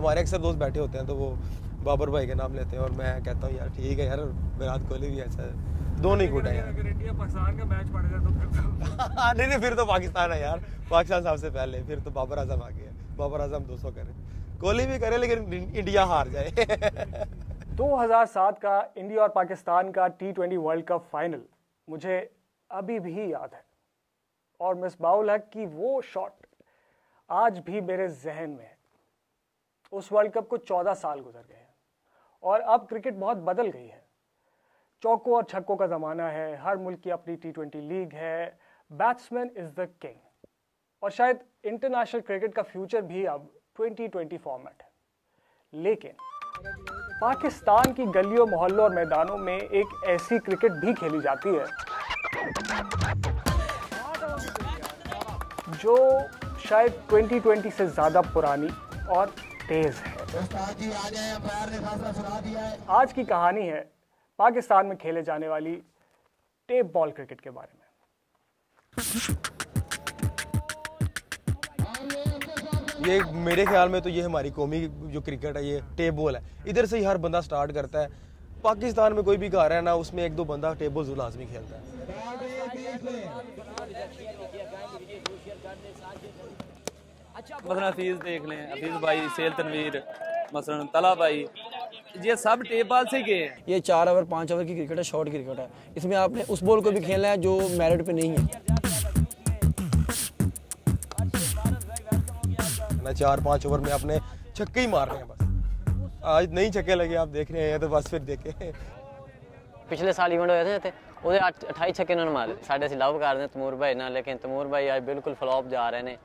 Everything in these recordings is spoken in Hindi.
हमारे अक्सर दोस्त बैठे होते हैं तो वो बाबर भाई के नाम लेते हैं और मैं कहता हूँ यार ठीक है यार, विराट कोहली भी ऐसा है, दोनों ही गुड है यार। अगर इंडिया पाकिस्तान का मैच पड़ जाए तो फिर नहीं फिर तो पाकिस्तान है यार, पाकिस्तान सबसे पहले, फिर तो बाबर आजम आ गया, बाबर आजम 200 करे, कोहली भी करे लेकिन इंडिया हार जाए। 2007 का इंडिया और पाकिस्तान का T20 वर्ल्ड कप फाइनल मुझे अभी भी याद है और मिसबाउल हक की वो शॉट आज भी मेरे जहन में है। उस वर्ल्ड कप को 14 साल गुजर गए हैं और अब क्रिकेट बहुत बदल गई है। चौकों और छक्कों का ज़माना है, हर मुल्क की अपनी T20 लीग है, बैट्समैन इज़ द किंग और शायद इंटरनेशनल क्रिकेट का फ्यूचर भी अब 2020 फॉर्मेट है। लेकिन पाकिस्तान की गलियों, मोहल्लों और मैदानों में एक ऐसी क्रिकेट भी खेली जाती है जो शायद 2020 से ज़्यादा पुरानी और तेज है। आज की कहानी है पाकिस्तान में खेले जाने वाली टेप बॉल क्रिकेट के बारे में। ये मेरे ख्याल में तो ये हमारी कौमी जो क्रिकेट है ये टेप बॉल है, इधर से ही हर बंदा स्टार्ट करता है। पाकिस्तान में कोई भी घर है ना, उसमें एक दो बंदा टेप बॉल लाजमी खेलता है। मसलन हफीज़ देख लें, हफीज़ भाई, सेल तनवीर, मसलन तला भाई, ये सब टेप बॉल से गए हैं। ये 4 ओवर 5 ओवर की क्रिकेट है, शॉर्ट क्रिकेट है। इसमें आपने उस बॉल को भी खेलना है जो मेरिट पे नहीं है ना। 4-5 ओवर में आपने छक्के ही मार रहे हैं बस। आज नहीं छक्के लगे, आप देख रहे हैं तो बस फिर देखे। पिछले साल इवेंट होए थे ਉਹਦੇ 28 ਛੱਕੇ ਉਹਨਾਂ ਮਾਰੇ। ਸਾਡੇ ਅਸੀਂ ਲਵ ਕਰਦੇ ਤਮੂਰ ਭਾਈ ਨਾਲ, ਲੇਕਿਨ ਤਮੂਰ ਭਾਈ ਅੱਜ ਬਿਲਕੁਲ ਫਲॉप ਜਾ ਰਹੇ ਨੇ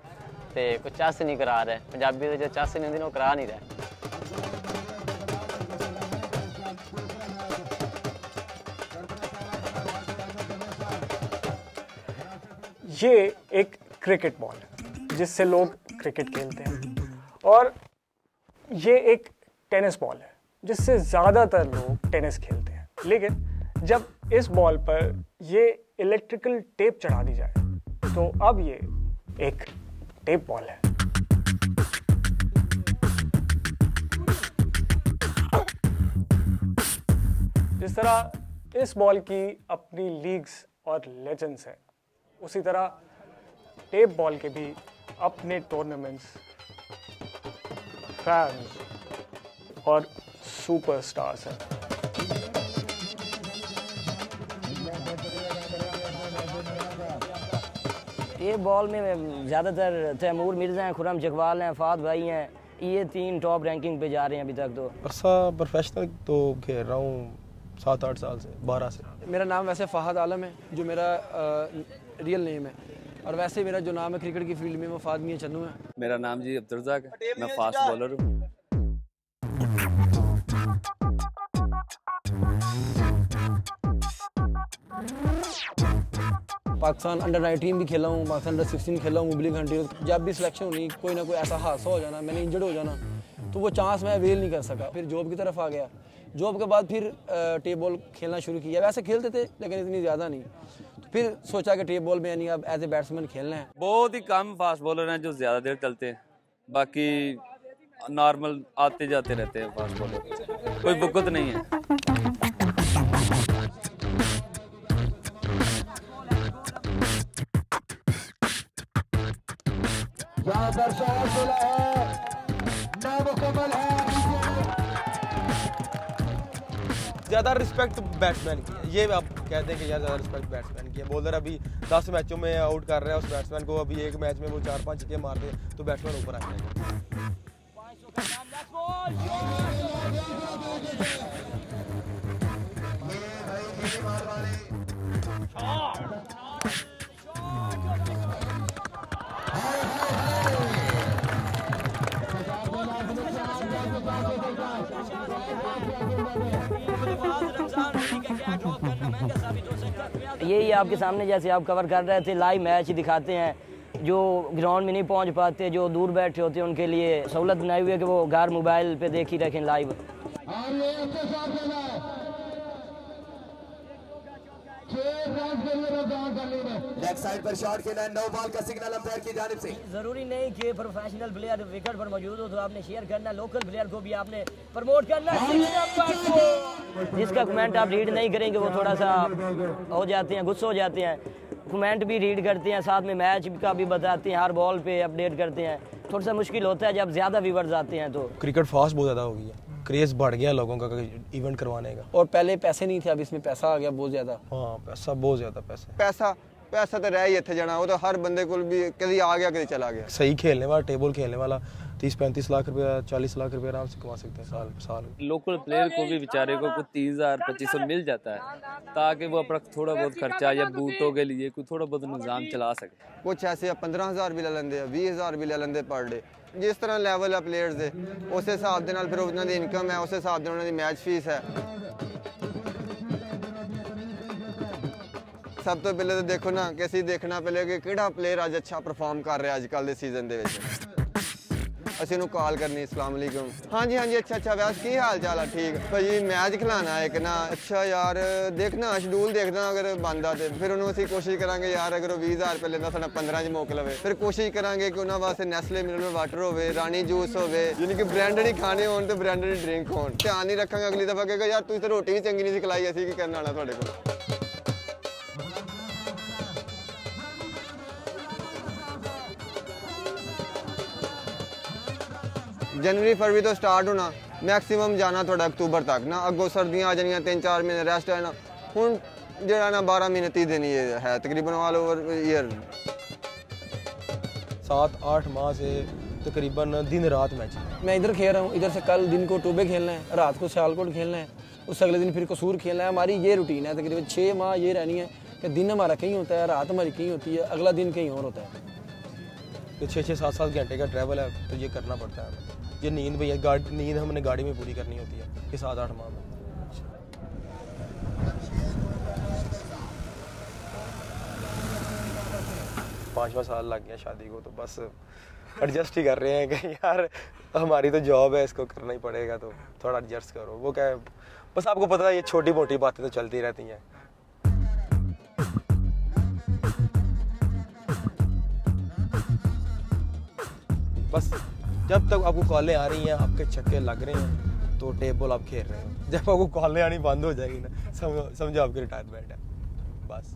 ਤੇ ਕੋਈ ਚੱਸ ਨਹੀਂ ਕਰਾ ਰਹੇ। ਪੰਜਾਬੀ ਦੇ ਜੇ ਚੱਸ ਨਹੀਂ ਹੁੰਦੀ ਉਹ ਕਰਾ ਨਹੀਂ ਰਹੇ। ये एक क्रिकेट बॉल है जिससे लोग क्रिकेट खेलते हैं और ये एक टेनिस बॉल है जिससे ज़्यादातर लोग टेनिस खेलते हैं। लेकिन जब इस बॉल पर ये इलेक्ट्रिकल टेप चढ़ा दी जाए तो अब ये एक टेप बॉल है। जिस तरह इस बॉल की अपनी लीग्स और लेजेंड्स हैं, उसी तरह टेप बॉल के भी अपने टूर्नामेंट्स, फैंस और सुपरस्टार्स हैं। ये बॉल में ज़्यादातर तैमूर मिर्ज़ा हैं, खुरम जगवाल हैं, फाद भाई हैं, ये 3 टॉप रैंकिंग पे जा रहे हैं अभी तक। तो अर्सा प्रोफेशनल तो खेल रहा हूँ 7-8 साल से, 12 से। मेरा नाम वैसे फ़हद आलम है जो मेरा रियल नेम है, और वैसे मेरा जो नाम है क्रिकेट की फील्ड में वो फाद मियां चन्नू है। मेरा नाम जी अब्दुर्रज़ाक है, मैं फास्ट बॉलर हूँ। पाकिस्तान अंडर 19 भी खेला हूँ, पाकिस्तान अंडर 16 खेला हूँ, मुबलिक हंटी। जब भी सिलेक्शन होनी, कोई ना कोई ऐसा हादसा हो जाना, मैंने इंजर्ड हो जाना, तो वो चांस मैं अवेल नहीं कर सका। फिर जॉब की तरफ आ गया, जॉब के बाद फिर टेप बॉल खेलना शुरू किया। वैसे खेलते थे लेकिन इतनी ज़्यादा नहीं, तो फिर सोचा कि टेप बॉल में यानी अब एज ए बैट्समैन खेलना है। बहुत ही कम फास्ट बॉलर हैं जो ज़्यादा देर चलते हैं, बाकी नॉर्मल आते जाते रहते हैं फास्ट बॉलर, कोई बुकत नहीं है। ज़्यादा रिस्पेक्ट बैट्समैन की है, ये आप कहते हैं कि यार ज़्यादा रिस्पेक्ट बैट्समैन की है। बॉलर अभी 10 मैचों में आउट कर रहा है उस बैट्समैन को, अभी एक मैच में वो 4-5 छक्के मार दे तो बैट्समैन ऊपर आ जाएगा। यही आपके सामने जैसे आप कवर कर रहे थे, लाइव मैच दिखाते हैं। जो ग्राउंड में नहीं पहुंच पाते, जो दूर बैठे होते हैं, उनके लिए सहूलत बनाई हुई है कि वो घर मोबाइल पे देख ही रखें लाइव। बैक साइड पर शॉट खेला है, नो बॉल का सिग्नल अंपायर की जानिब से। जरूरी नहीं कि प्रोफेशनल प्लेयर विकेट पर मौजूद हो तो आपने शेयर करना, लोकल प्लेयर को भी आपने प्रमोट करना। जिसका कमेंट आप रीड नहीं करेंगे वो थोड़ा सा हो जाते हैं, गुस्सा हो जाते हैं। कमेंट भी रीड करते हैं, साथ में मैच का भी बताते हैं, हर बॉल पे अपडेट करते हैं। थोड़ा सा मुश्किल होता है जब ज़्यादा व्यूवर्स आते हैं। तो क्रिकेट फास्ट बहुत ज़्यादा हो गई है, क्रेज़ बढ़ गया लोगों का इवेंट करवाने का। और पहले पैसे नहीं थे, अब इसमें पैसा आ गया बहुत ज़्यादा। हाँ पैसा बहुत ज़्यादा, पैसा तो रह ही इतने जाना, वो तो हर बंदे को भी कभी आ गया कभी चला गया। सही खेलने वाला, टेबल खेलने वाला 30-35 लाख रुपया 40 लाख रुपया आराम से कमा सकते हैं साल। लोकल प्लेयर को भी बेचारे को कुछ 30,000-2500 मिल जाता है ताकि वो अपना थोड़ा बहुत खर्चा या बूटों के लिए कोई थोड़ा बहुत निज़ाम चला सके। कुछ ऐसे 15,000 भी ले लेंगे, 20,000 भी ले लेंगे पर डे। जिस तरह लैवल है प्लेयर्स दे उस हिसाब के नाल फिर उन्हों की इनकम है, उस हिसाब से उन्होंने मैच फीस है। सब तो पहले तो देखो ना कि असीं देखना पहले कि किहड़ा प्लेयर अज अच्छा परफॉर्म कर रहा अजकल के सीजन दे विच। ਅਸੀਂ ਉਹਨੂੰ ਕਾਲ ਕਰਨੀ अस्सलाम वालेकुम, ਹਾਂਜੀ अच्छा ਵੈਸ ਕੀ ਹਾਲ ਚਾਲ ਆ? ਠੀਕ ਭਾਜੀ ਮੈਚ ਖਿਲਾਣਾ ਇੱਕ ਨਾ। ਅੱਛਾ ਯਾਰ ਦੇਖਣਾ ਸ਼ਡਿਊਲ ਦੇਖਦਾ, ਅਗਰ ਬੰਦਾ ਤੇ ਫਿਰ ਉਹਨੂੰ ਅਸੀਂ ਕੋਸ਼ਿਸ਼ ਕਰਾਂਗੇ ਯਾਰ ਅਗਰ ਉਹ 20,000 ਰੁਪਏ ਲੈਂਦਾ ਸਾਡਾ 15 ਚ ਮੌਕ ਲਵੇ। ਫਿਰ ਕੋਸ਼ਿਸ਼ ਕਰਾਂਗੇ ਕਿ ਉਹਨਾਂ ਵਾਸਤੇ ਨੈਸਲੇ ਮਿਨਰਲ ਵਾਟਰ ਹੋਵੇ, ਰਾਣੀ ਜੂਸ ਹੋਵੇ, ਯਾਨੀ ਕਿ ਬ੍ਰਾਂਡਡ ਹੀ ਖਾਣੇ ਹੋਣ ਤੇ ਬ੍ਰਾਂਡਡ ਹੀ ਡਰਿੰਕ ਹੋਣ। ਧਿਆਨ ਨਹੀਂ ਰੱਖਾਂਗੇ ਅਗਲੀ ਦਫਾ ਕਹੇਗਾ ਯਾਰ ਤੁਸੀਂ ਤਾਂ ਰੋਟੀ ਵੀ ਚੰਗੀ ਨਹੀਂ ਸੀ ਖਿਲਾਈ, ਅਸੀਂ ਕੀ ਕਰਨ ਆਣਾ ਤੁਹਾਡੇ ਕੋਲ। जनवरी फरवरी तो स्टार्ट होना, मैक्सिमम जाना थोड़ा अक्तूबर तक ना। अगों सर्दियाँ आ जानियाँ, 3-4 महीने रेस्ट है ना। हुण जेड़ा ना 12 महीने 30 दिन ये है तकरीबन ऑल ओवर ईयर। 7-8 माह से तकरीबन दिन रात मैच है। मैं इधर खेल रहा हूँ, इधर से कल दिन को टोबे खेलना है, रात को सियालकोट खेलना है, उससे अगले दिन फिर कसूर खेलना है। हमारी ये रूटीन है, तकरीबन 6 माह ये रहनी है कि दिन हमारा कहीं होता है, रात हमारी कहीं होती है, अगला दिन कहीं और होता है। तो 6-7 घंटे का ट्रैवल है तो ये करना पड़ता है। ये नींद भैया नींद हमने गाड़ी में पूरी करनी होती है ये 7-8 माह में। 5वां साल लग गया शादी को, तो बस एडजस्ट ही कर रहे हैं कि यार हमारी तो जॉब है, इसको करना ही पड़ेगा, तो थोड़ा एडजस्ट करो। वो क्या है, बस आपको पता है ये छोटी मोटी बातें तो चलती रहती हैं। बस जब तक आपको कॉलें आ रही हैं, आपके छक्के लग रहे हैं, तो टेबल आप खेल रहे हैं। जब आपको कॉलें आनी बंद हो जाएगी ना, समझो आपकी रिटायरमेंट है बस।